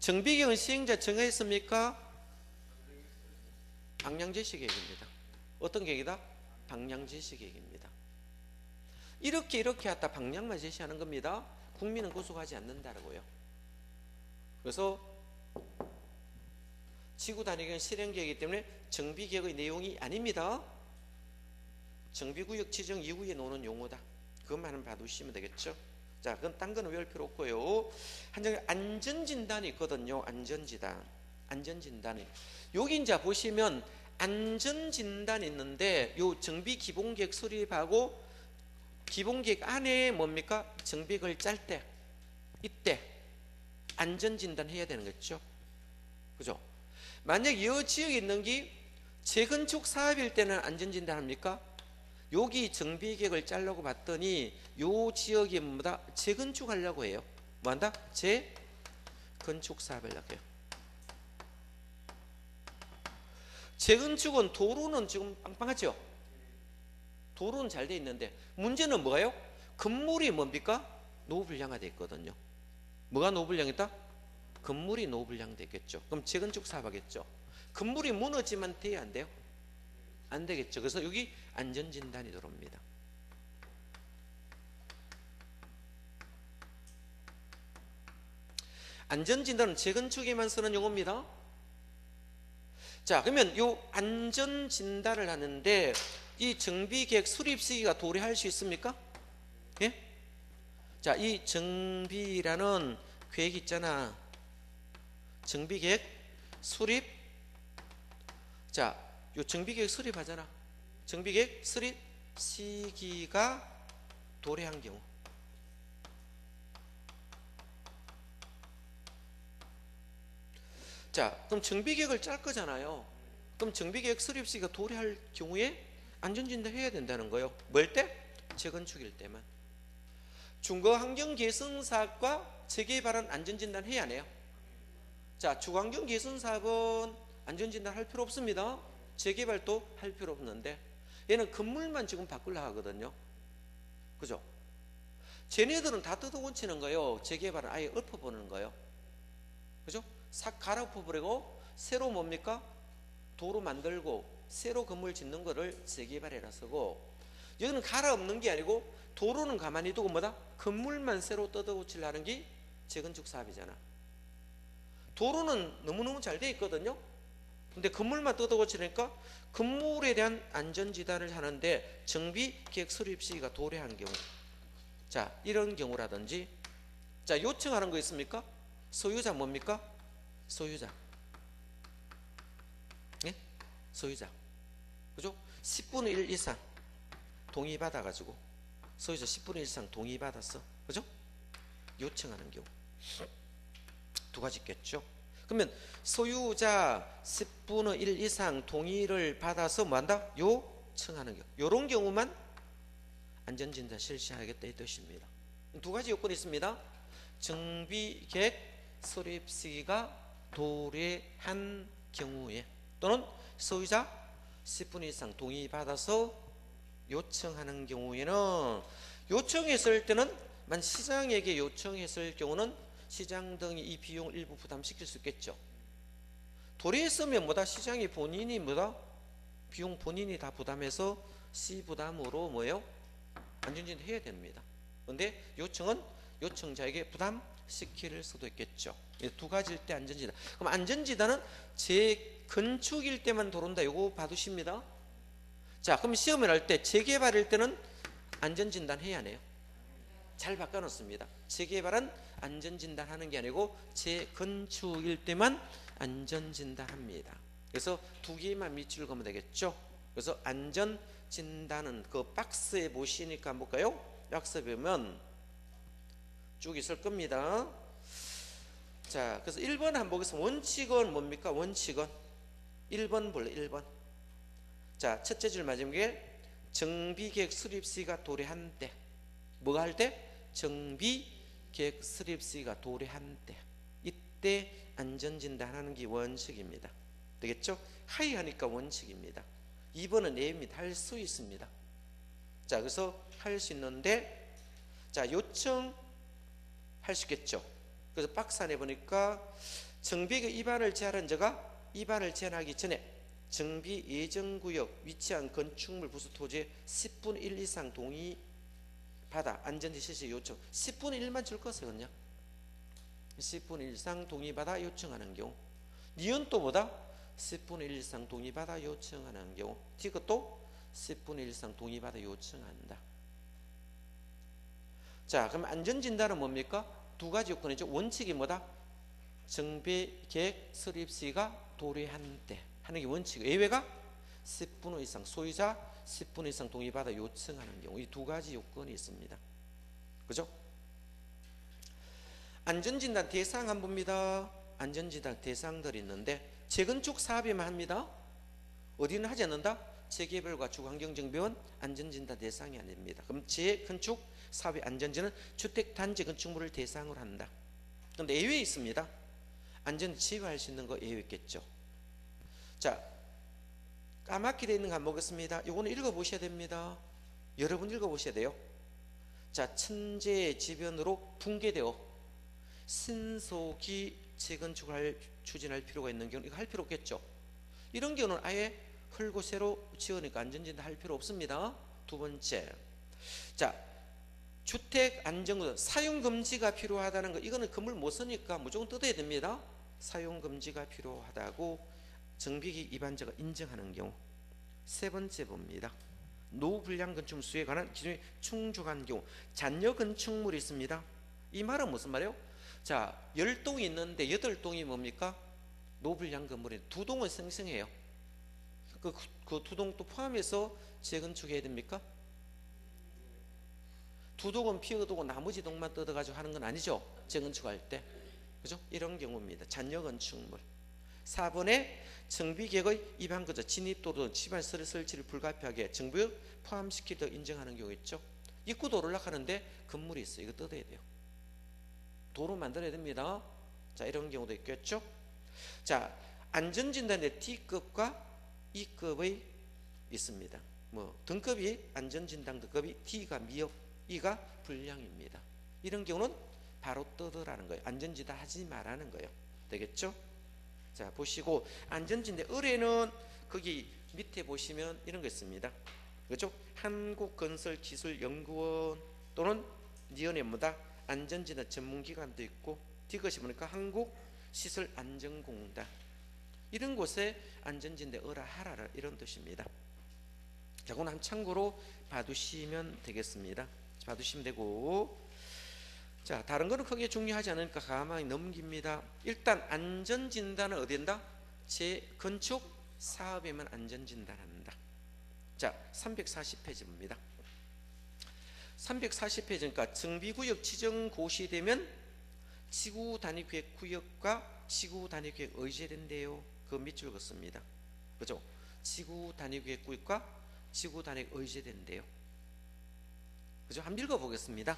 정비계획은 시행자 정했습니까? 방향제시 계획입니다. 어떤 계획이다? 방향제시 계획입니다. 이렇게 하다 방향만 제시하는 겁니다. 국민은 구속하지 않는다라고요. 그래서 지구 단위계획은 실행계획이기 때문에 정비계획의 내용이 아닙니다. 정비구역 지정 이후에 나오는 용어다. 그것만 봐두시면 되겠죠. 자, 그건 딴 거는 외울 필요 없고요. 한정에 안전진단이 있거든요. 안전진단이. 여기 이제 보시면 안전진단이 있는데 요 정비기본계획 수립하고 기본계획 안에 뭡니까? 정비계획을 짤 때 이때 안전진단 해야 되는 거죠. 그죠? 만약 이 지역에 있는 게 재건축 사업일 때는 안전진단 합니까? 여기 정비계획을 짜려고 봤더니 요 지역이 뭐다? 재건축 하려고 해요. 뭐 한다? 재건축 사업을 하려고 해요. 재건축은 도로는 지금 빵빵하죠? 도로는 잘 돼 있는데 문제는 뭐예요? 건물이 뭡니까? 노후불량화돼 있거든요. 뭐가 노후불량이다? 건물이 노후불량되겠죠. 그럼 재건축 사업 하겠죠. 건물이 무너지면 돼야 안 돼요? 안 되겠죠. 그래서 여기 안전진단이 들어옵니다. 안전진단은 재건축에만 쓰는 용어입니다. 자, 그러면 요 안전진단을 하는데 이 정비계획 수립 시기가 도래할 수 있습니까? 예? 자, 이 정비라는 계획 있잖아. 정비계획 수립. 자, 요 정비계획 수립하잖아. 정비계획 수립 시기가 도래한 경우. 자, 그럼 정비계획을 짤 거잖아요. 그럼 정비계획 수립 시기가 도래할 경우에 안전진단 해야 된다는 거예요. 뭘 때? 재건축일 때만. 주거환경개선사업과 재개발은 안전진단 해야 안 해요? 자, 주거환경개선사업은 안전진단 할 필요 없습니다. 재개발도 할 필요 없는데 얘는 건물만 지금 바꾸려 하거든요. 그죠? 쟤네들은 다 뜯어고치는 거예요. 재개발은 아예 엎어보는 거예요. 그죠? 싹 갈아엎어버리고 새로 뭡니까? 도로 만들고 새로 건물 짓는 거를 재개발이라 쓰고, 여기는 갈아엎는 게 아니고 도로는 가만히 두고 뭐다? 건물만 새로 뜯어고치려는 게 재건축 사업이잖아. 도로는 너무너무 잘 돼 있거든요. 근데 건물만 뜯어고치니까 건물에 대한 안전진단을 하는데 정비계획 수립 시기가 도래한 경우, 자, 이런 경우라든지, 자, 요청하는 거 있습니까? 소유자 뭡니까? 소유자. 예? 소유자. 그죠? 10분의 1 이상 동의받아가지고, 소유자 10분의 1 이상 동의받았어. 그죠? 요청하는 경우. 두 가지 있겠죠? 그러면 소유자 10분의 1 이상 동의를 받아서 뭐 한다? 요청하는 경우. 요런 경우만 안전진단 실시하겠다 이 뜻입니다. 두 가지 요건이 있습니다. 정비계획 수립 시기가 도래한 경우에, 또는 소유자 10분의 1 이상 동의받아서 요청하는 경우에는, 요청했을 때는 만 시장에게 요청했을 경우는 시장 등이 이 비용을 일부 부담시킬 수 있겠죠. 도래했으면 뭐다? 시장이 본인이 뭐다? 비용 본인이 다 부담해서 시부담으로 뭐예요? 안전진단 해야 됩니다. 그런데 요청은 요청자에게 부담시킬 수도 있겠죠. 두 가지일 때 안전진단. 그럼 안전진단은 재건축일 때만 들어온다. 요거 봐두십니다. 자, 그럼 시험을 할 때 재개발일 때는 안전진단 해야 하네요. 잘 바꿔놓습니다. 재개발은 안전진단 하는 게 아니고 재건축일 때만 안전진단 합니다. 그래서 두 개만 밑줄 그으면 되겠죠. 그래서 안전진단은 그 박스에 보시니까 한번 볼까요? 박스에 보면 쭉 있을 겁니다. 자, 그래서 1번 한번 보겠습니다. 원칙은 뭡니까? 원칙은 1번 볼래? 1번. 자, 첫째 줄 마지막에 정비계획 수립시기가 도래한 때. 뭐가 할 때? 정비계획 수립시기가 도래한 때. 이때 안전진단하는 게 원칙입니다. 되겠죠? 하이 하니까 원칙입니다. 2번은 예입니다. 할 수 있습니다. 자, 그래서 할 수 있는데, 자, 요청할 수 있겠죠. 그래서 박스 안에 보니까 정비계획 위반을 제한한 자가 위반을 제한하기 전에 정비 예정구역 위치한 건축물 부수 토지의 10분의 1 이상 동의 바다 안전지 실시 요청 10분의 1만 줄 것이요. 그냥 10분의 1 이상 동의받아 요청하는 경우, 니은 또 뭐다? 10분의 1 이상 동의받아 요청하는 경우, 디귿도 10분의 1 이상 동의받아 요청한다. 자, 그럼 안전진단은 뭡니까? 두 가지 요건이죠. 원칙이 뭐다? 정비계획 설립 시가 도래한 때 하는 게 원칙. 예외가 10분 이상, 소유자 10분 이상 동의받아 요청하는 경우, 이 두 가지 요건이 있습니다. 그죠? 안전진단 대상 한 봅니다. 안전진단 대상들이 있는데 재건축 사업에만 합니다. 어디는 하지 않는다? 재개발과 주거환경정비원 안전진단 대상이 아닙니다. 그럼 재건축 사업의 안전진은 주택단지 건축물을 대상으로 한다. 그런데 예외 있습니다. 안전 지휘할 수 있는 거 예외 있겠죠. 자, 까맣게 되어 있는 거 한번 보겠습니다. 이거는 읽어보셔야 됩니다. 여러분 읽어보셔야 돼요. 자, 천재의 지변으로 붕괴되어 신속히 재건축을 추진할 필요가 있는 경우, 이거 할 필요 없겠죠. 이런 경우는 아예 헐고 새로 지으니까 안전진단 할 필요 없습니다. 두 번째, 자, 주택 안전구 사용 금지가 필요하다는 거, 이거는 건물 못 쓰니까 무조건 뜯어야 됩니다. 사용 금지가 필요하다고 정비기 위반자가 인정하는 경우. 세 번째 봅니다. 노불량 건축물 수에 관한 기준이 충족한 경우, 잔여 건축물이 있습니다. 이 말은 무슨 말이에요? 자, 10동이 있는데 8동이 뭡니까? 노불량 건물이 2동은 생성해요. 그 2동도 포함해서 재건축해야 됩니까? 2동은 피어두고 나머지 동만 뜯어가지고 하는 건 아니죠. 재건축할 때. 그죠? 이런 경우입니다. 잔여 건축물. 4번에 정비계획의 위반거죠. 진입도로 집안 설치를 불가피하게 정부에 포함시키도록 인정하는 경우 있죠. 입구 도로를 하는데 건물이 있어요. 이거 뜯어야 돼요. 도로 만들어야 됩니다. 자, 이런 경우도 있겠죠. 자, 안전진단의 D급과 E급의 있습니다. 뭐 등급이 안전진단 등급이 D가 미흡, E가 불량입니다. 이런 경우는 바로 뜯으라는 거예요. 안전진단 하지 말라는 거예요. 되겠죠? 자, 보시고 안전진단 의뢰는 거기 밑에 보시면 이런 거 있습니다. 그렇죠? 한국건설기술연구원 또는 니은에 뭐다? 안전진단 전문기관도 있고, 디귿이 보니까 한국시설안전공단, 이런 곳에 안전진단 의뢰하라 이런 뜻입니다. 자, 그건 한 참고로 봐두시면 되겠습니다. 봐두시면 되고, 자, 다른 거는 크게 중요하지 않으니까 가만히 넘깁니다. 일단 안전진단은 어디인다? 재건축 사업에만 안전진단한다. 자, 340페이지입니다. 340페이지니까 정비구역 지정 고시되면 지구단위계획구역과 지구단위계획 의제된대요. 그 밑줄 긋습니다. 그죠? 지구단위계획구역과 지구단위계획 의제된대요. 그죠? 한번 읽어보겠습니다.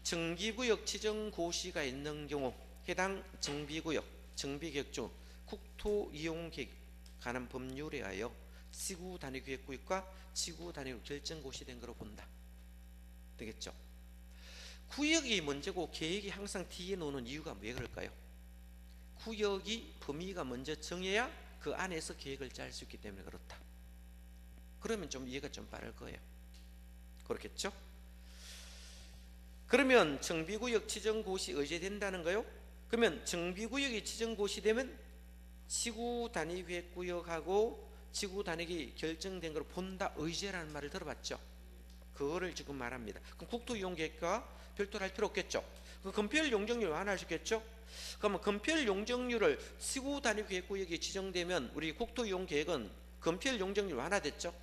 정비구역 지정 고시가 있는 경우 해당 정비구역, 정비계획 중 국토이용계획 관한 법률에 하여 지구단위계획구역과 지구단위계획 결정 고시된 거로 본다. 되겠죠? 구역이 먼저고 계획이 항상 뒤에 놓는 이유가 왜 그럴까요? 구역이 범위가 먼저 정해야 그 안에서 계획을 짤 수 있기 때문에 그렇다. 그러면 좀 이해가 좀 빠를 거예요. 그렇겠죠? 그러면 정비구역 지정고시 의제된다는 거요? 그러면 정비구역이 지정고시되면 지구단위계획구역하고 지구단위계획이 결정된 걸 본다, 의제라는 말을 들어봤죠? 그거를 지금 말합니다. 그럼 국토이용계획과 별도로 할 필요 없겠죠? 그 건폐율 용적률 완화하시겠죠? 그러면 건폐율 용적률을 지구단위계획구역이 지정되면 우리 국토이용계획은 건폐율 용적률 완화됐죠?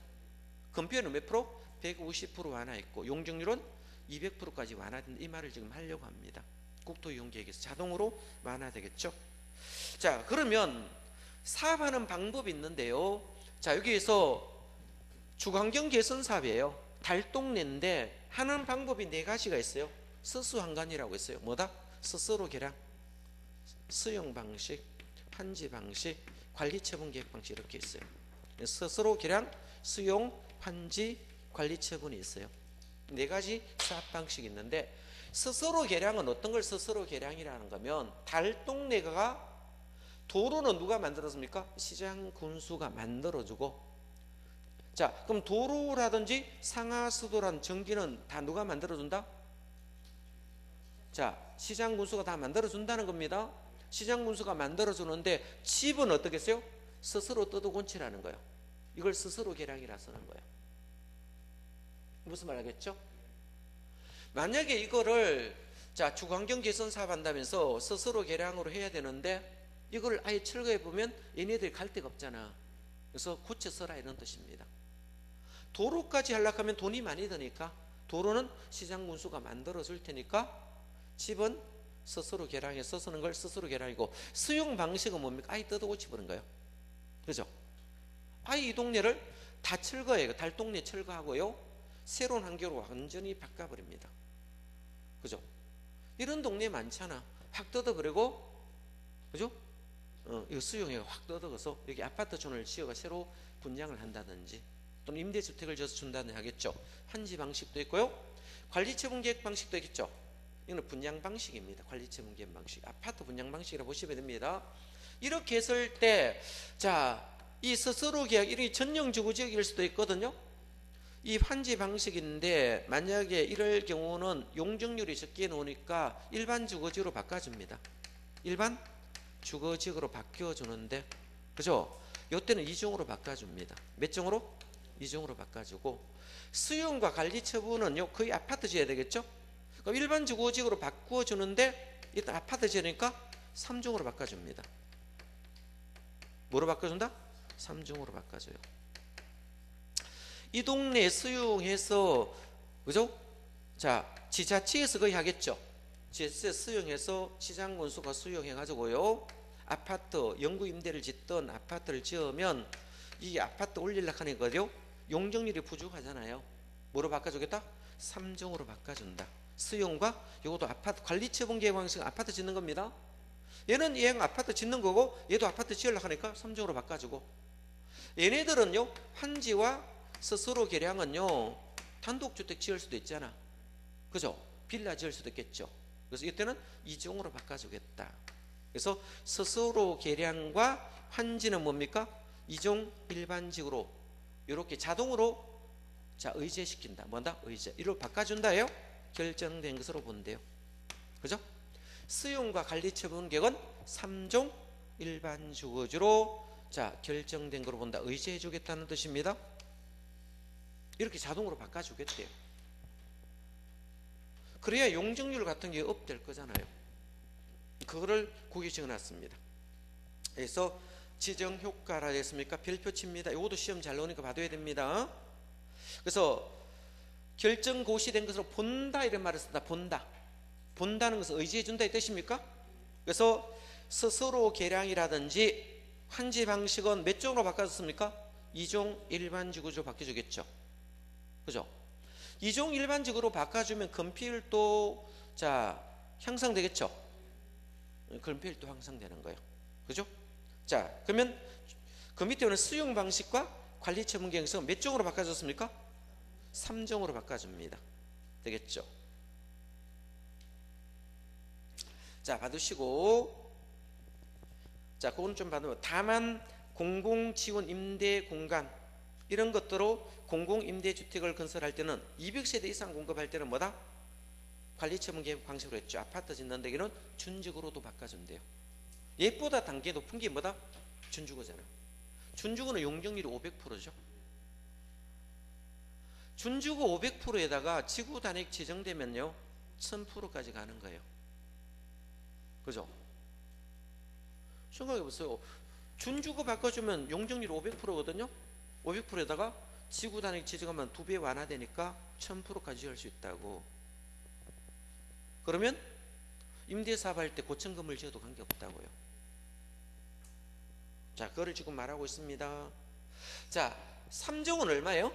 건폐율은 몇 프로? 150% 완화했고 용적률은 200%까지 완화된다. 이 말을 지금 하려고 합니다. 국토이용계획에서 자동으로 완화되겠죠? 자, 그러면 사업하는 방법이 있는데요. 자, 여기에서 주거환경 개선 사업이에요. 달동네인데 하는 방법이 4가지가 있어요. 서수환관이라고 있어요. 뭐다? 스스로 계량, 수용 방식, 환지 방식, 관리 처분 계획 방식 이렇게 있어요. 스스로 계량, 수용, 환지, 관리 처분이 있어요. 4가지 사업 방식이 있는데, 스스로 계량은 어떤 걸 스스로 계량이라는 거면, 달동네가 도로는 누가 만들었습니까? 시장 군수가 만들어주고 자, 그럼 도로라든지 상하수도란 전기는 다 누가 만들어준다? 자, 시장군수가 다 만들어준다는 겁니다. 시장군수가 만들어주는데 집은 어떻겠어요? 스스로 뜯어곤치라는 거예요. 이걸 스스로 계량이라 쓰는 거예요. 무슨 말 알겠죠? 만약에 이거를 자, 주환경 개선 사업 한다면서 스스로 계량으로 해야 되는데 이걸 아예 철거해 보면 얘네들이 갈 데가 없잖아. 그래서 고쳐 써라 이런 뜻입니다. 도로까지 하려고 하면 돈이 많이 드니까 도로는 시장군수가 만들어 줄 테니까 집은 스스로 계량해서 쓰는 걸 스스로 계량이고, 수용 방식은 뭡니까? 아예 뜯어고치 버린 거예요. 그죠? 아예 이 동네를 다 철거해요. 달동네 철거하고요, 새로운 환경으로 완전히 바꿔버립니다. 그죠? 이런 동네 많잖아. 확 뜯어버리고, 그죠? 이거 수용해 확 뜯어서 여기 아파트촌을 지어가 새로 분양을 한다든지 또는 임대주택을 지어서 준다든지 하겠죠. 환지 방식도 있고요, 관리처분계획 방식도 있겠죠. 이거는 분양 방식입니다. 관리처분계획 방식, 아파트 분양 방식이라고 보시면 됩니다. 이렇게 했을 때, 자, 이 스스로 계약, 이런 전용주거지역일 수도 있거든요. 이 환지 방식인데 만약에 이럴 경우는 용적률이 적게 나오니까 일반 주거지로 바꿔줍니다. 일반 주거지역으로 바뀌어주는데, 그죠? 이때는 2종으로 바꿔줍니다. 몇 종으로? 2종으로 바꿔주고, 수용과 관리 처분은요 거의 아파트 지어야 되겠죠? 그럼 일반 주거지역으로 바꿔주는데 일단 아파트 지으니까 3종으로 바꿔줍니다. 뭐로 바꿔준다? 3종으로 바꿔줘요. 이 동네에 수용해서, 그죠? 자, 지자체에서 거의 하겠죠. 지자체 수용해서 시장군수가 수용해가지고요, 아파트 영구 임대를 짓던 아파트를 지으면 이 아파트 올리려고 하는 거죠. 용적률이 부족하잖아요. 뭐로 바꿔주겠다? 3종으로 바꿔준다. 수용과 요것도 아파트 관리처분계획 방식은 아파트 짓는 겁니다. 얘는 얘 아파트 짓는 거고 얘도 아파트 지으려고 하니까 3종으로 바꿔주고, 얘네들은요 환지와 스스로 계량은요 단독주택 지을 수도 있잖아. 그죠? 빌라 지을 수도 있겠죠. 그래서 이때는 2종으로 바꿔주겠다. 그래서 스스로 계량과 환지는 뭡니까? 2종 일반직으로 이렇게 자동으로 자 의제시킨다. 뭐다? 의제. 이로 바꿔준다예요. 결정된 것으로 본대요. 그죠? 수용과 관리처분계획은 3종 일반 주거지로 자 결정된 거로 본다. 의제해 주겠다는 뜻입니다. 이렇게 자동으로 바꿔주겠대요. 그래야 용적률 같은 게 업될 거잖아요. 그거를 거기 적어놨습니다. 그래서 지정 효과라 됐습니까? 별표치입니다. 이것도 시험 잘 나오니까 봐둬야 됩니다. 그래서 결정 고시된 것으로 본다 이런 말을 쓴다. 본다. 본다는 것은 의지해 준다 이 뜻입니까? 그래서 스스로 계량이라든지 환지 방식은 몇 종으로 바꿔줬습니까? 2종 일반직으로 바꿔주겠죠. 그죠? 2종 일반직으로 바꿔주면 건폐율도 자 향상되겠죠. 건폐율도 향상되는 거예요. 그죠? 자, 그러면 그 밑에 오는 수용 방식과 관리처분계획은 몇 종으로 바꿔줬습니까? 3종으로 바꿔줍니다. 되겠죠? 자, 봐두시고, 자, 그건 좀 봐두면, 다만 공공지원 임대 공간 이런 것들로 공공임대주택을 건설할 때는 200세대 이상 공급할 때는 뭐다? 관리처분계획 방식으로 했죠. 아파트 짓는 데기는 준주거로도 바꿔준대요. 얘보다 단계 높은 게 뭐다? 준주거잖아. 준주거는 용적률이 500%죠. 준주거 500%에다가 지구 단위 지정되면요 1000%까지 가는 거예요. 그죠? 생각해보세요. 준주거 바꿔주면 용적률 500%거든요 500%에다가 지구 단위 지정하면 2배 완화되니까 1000%까지 할 수 있다고. 그러면 임대사업 할 때 고층건물 지어도 관계없다고요. 자, 그거를 지금 말하고 있습니다. 자, 3종은 얼마예요?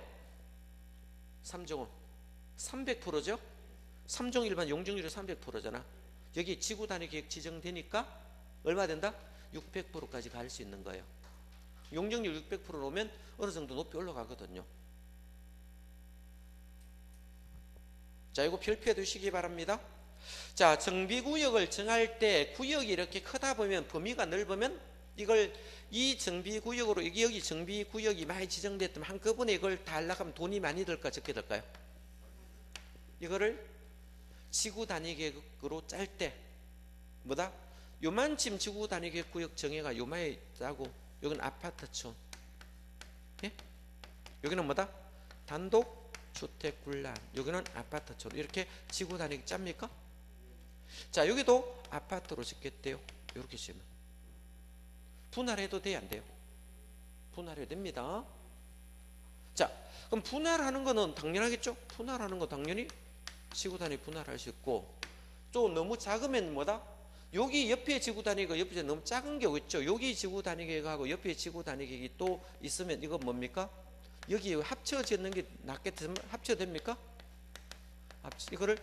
3종은 300%죠? 3종 일반 용적률이 300%잖아. 여기 지구 단위 계획 지정되니까 얼마 된다? 600%까지 갈 수 있는 거예요. 용적률 600% 놓으면 어느 정도 높이 올라가거든요. 자, 이거 별표해 두시기 바랍니다. 자, 정비구역을 정할 때 구역이 이렇게 크다 보면 범위가 넓으면 이걸 이 정비구역으로 여기 정비구역이 많이 지정됐다면 한꺼번에 이걸 다 하려고 하면 돈이 많이 들까 적게 들까요? 이거를 지구 단위 계획으로 짤 때 뭐다? 요만큼 지구 단위 계획 구역 정해가 요만에 짜고 여기는 아파트촌, 예? 여기는 뭐다? 단독 주택 군란, 여기는 아파트촌, 이렇게 지구 단위 짭니까? 자, 여기도 아파트로 짓겠대요. 이렇게 지으면 분할해도 돼요, 안 돼요? 분할해도 됩니다. 자, 그럼 분할하는 거는 당연하겠죠? 분할하는 거 당연히 지구 단위 분할할 수 있고, 또 너무 작으면 뭐다? 여기 옆에 지구 단위가 옆에 너무 작은 게 있죠. 여기 지구 단위 계획하고 옆에 지구 단위 계획이 또 있으면 이거 뭡니까? 여기 합쳐 짓는 게 낫겠지만 합쳐됩니까? 이거를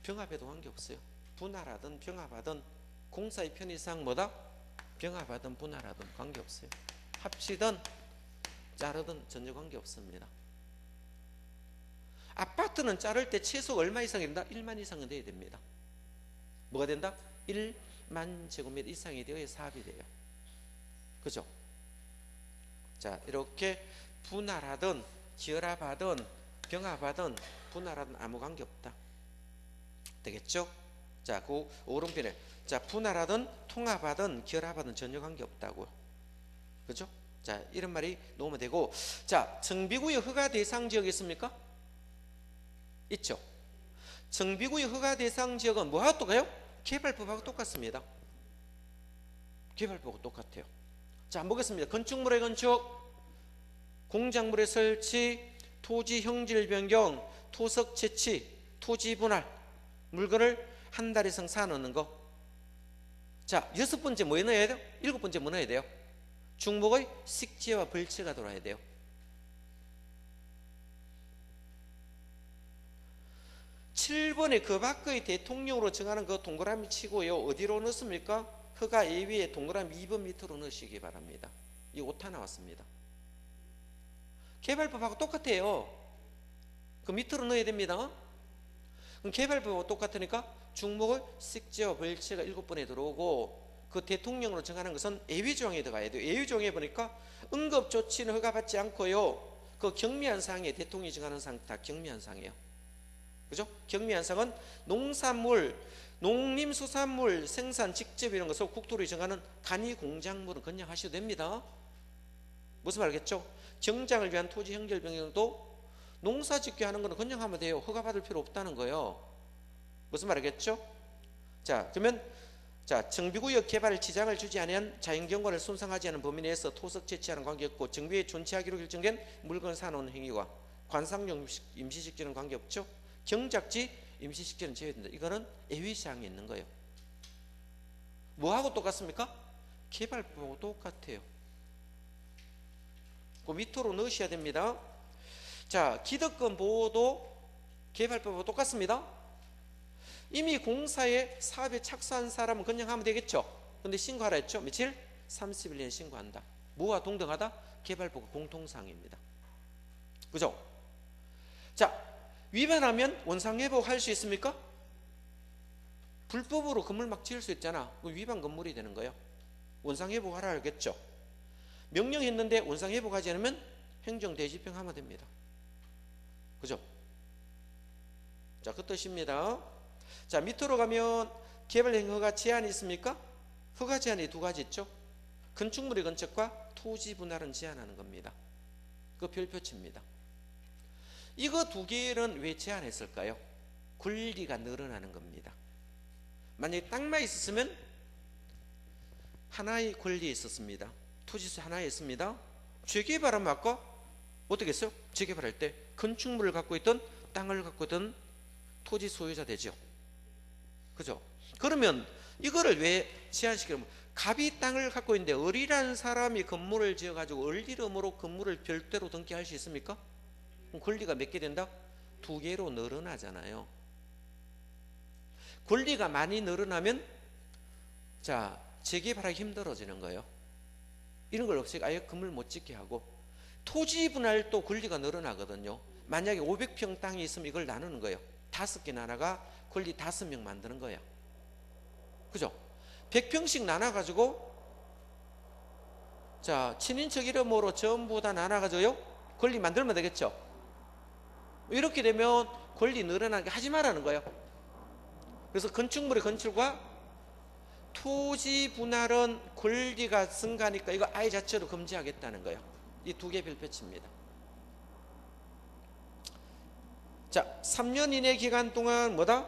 병합해도 관계없어요. 분할하든 병합하든 공사의 편의상 뭐다? 병합하든 분할하든 관계없어요. 합치든 자르든 전혀 관계없습니다. 아파트는 자를 때 최소 얼마 이상이 된다? 1만 이상은 돼야 됩니다. 뭐가 된다? 1만 제곱미터 이상이 되어야 사업이 돼요. 그죠? 자, 이렇게 분할하든 결합하든 병합하든 분할하든 아무 관계없다. 되겠죠? 자, 그 오른편에 자, 분할하든 통합하든 결합하든 전혀 관계없다고요. 그죠? 자, 이런 말이 놓으면 되고, 자, 정비구역 허가 대상 지역이 있습니까? 있죠. 정비구역 허가 대상 지역은 뭐하고 똑같아요? 개발법하고 똑같습니다. 개발법하고 똑같아요. 자, 한번 보겠습니다. 건축물의 건축, 공작물의 설치, 토지 형질 변경, 토석 채취, 토지 분할, 물건을 한 달 이상 사놓는 거. 자, 6번째 뭐 넣어야 돼요? 7번째 뭐 넣어야 돼요? 중목의 식재와 벌채가 돌아야 돼요. (7번에) 그 밖의 대통령으로 정하는 그 동그라미 치고요, 어디로 넣습니까? 허가 예외에 동그라미 2번 밑으로 넣으시기 바랍니다. 이 오타 나왔습니다. 개발법하고 똑같아요. 그 밑으로 넣어야 됩니다. 그럼 개발법하고 똑같으니까 중목의 식재와 벌채가 7번에 들어오고, 그 대통령으로 정하는 것은 예외조항에 들어가야 돼요. 예외조항에 보니까 응급조치는 허가받지 않고요, 그 경미한 사항에 대통령이 정하는 사항 다 경미한 사항이에요. 그죠? 경미한 사항은 농산물, 농림수산물 생산 직접 이런 것을 국토로 정하는 간이 공작물은 그냥 하셔도 됩니다. 무슨 말이겠죠? 경작을 위한 토지 형질 변경도 농사 짓게 하는 거는 그냥 하면 돼요. 허가 받을 필요 없다는 거예요. 무슨 말이겠죠? 자, 그러면 자, 정비구역 개발을 지장을 주지 않은 자연경관을 손상하지 않은 범위 내에서 토석 채취하는 관계없고, 정비에 존치하기로 결정된 물건 사놓은 행위와 관상용 임시식재는 관계없죠. 경작지 임시식재는 제외된다. 이거는 예외사항이 있는 거예요. 뭐하고 똑같습니까? 개발법하고 똑같아요. 그 밑으로 넣으셔야 됩니다. 자, 기득권 보호도 개발법하고 똑같습니다. 이미 공사에 사업에 착수한 사람은 그냥 하면 되겠죠. 근데 신고하라 했죠. 며칠? 30일 신고한다. 뭐와 동등하다? 개발법 공통사항입니다. 그죠? 자, 위반하면 원상회복 할 수 있습니까? 불법으로 건물 막 지을 수 있잖아. 위반 건물이 되는 거예요. 원상회복 하라 하겠죠. 명령했는데 원상회복하지 않으면 행정대지평 하면 됩니다. 그죠? 자, 그 뜻입니다. 자, 밑으로 가면 개발행허가 제한이 있습니까? 허가 제한이 두 가지 있죠. 건축물의 건축과 토지 분할은 제한하는 겁니다. 그 별표치입니다. 이거 두 개는 왜 제한했을까요? 권리가 늘어나는 겁니다. 만약에 땅만 있었으면 하나의 권리에 있었습니다. 토지수 하나에 있습니다. 재개발하면 아까 어떻게 했어요? 재개발할 때 건축물을 갖고 있던 땅을 갖고 있던 토지 소유자 되죠. 그죠? 그러면 이거를 왜 제한시키면, 갑이 땅을 갖고 있는데 을이라는 사람이 건물을 지어가지고 을 이름으로 건물을 별도로 등기할 수 있습니까? 그럼 권리가 몇 개 된다? 두 개로 늘어나잖아요. 권리가 많이 늘어나면 자, 재개발하기 힘들어지는 거예요. 이런 걸 없애고 아예 건물 못 짓게 하고, 토지 분할도 권리가 늘어나거든요. 만약에 500평 땅이 있으면 이걸 나누는 거예요. 5개 나눠가 권리 5명 만드는 거예요. 그죠? 100평씩 나눠가지고 자, 친인척 이름으로 전부 다 나눠가지고요, 권리 만들면 되겠죠. 이렇게 되면 권리 늘어나게 하지 말라는 거예요. 그래서 건축물의 건출과 토지 분할은 권리가 증가하니까 이거 아예 자체로 금지하겠다는 거예요. 이 두 개 별표치입니다. 자, 3년 이내 기간 동안 뭐다?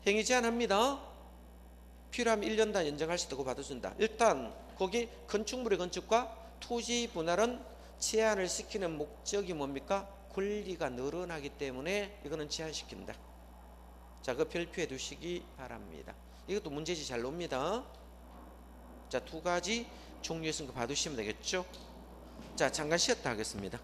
행위 제한합니다. 필요하면 1년간 연장할 수 있다고 받아준다. 일단 거기 건축물의 건축과 토지 분할은 제한을 시키는 목적이 뭡니까? 권리가 늘어나기 때문에 이거는 제한시킨다. 자, 그 별표해 두시기 바랍니다. 이것도 문제지 잘 놉니다. 자, 두 가지 종류의 선거 봐두시면 되겠죠. 자, 잠깐 쉬었다 하겠습니다.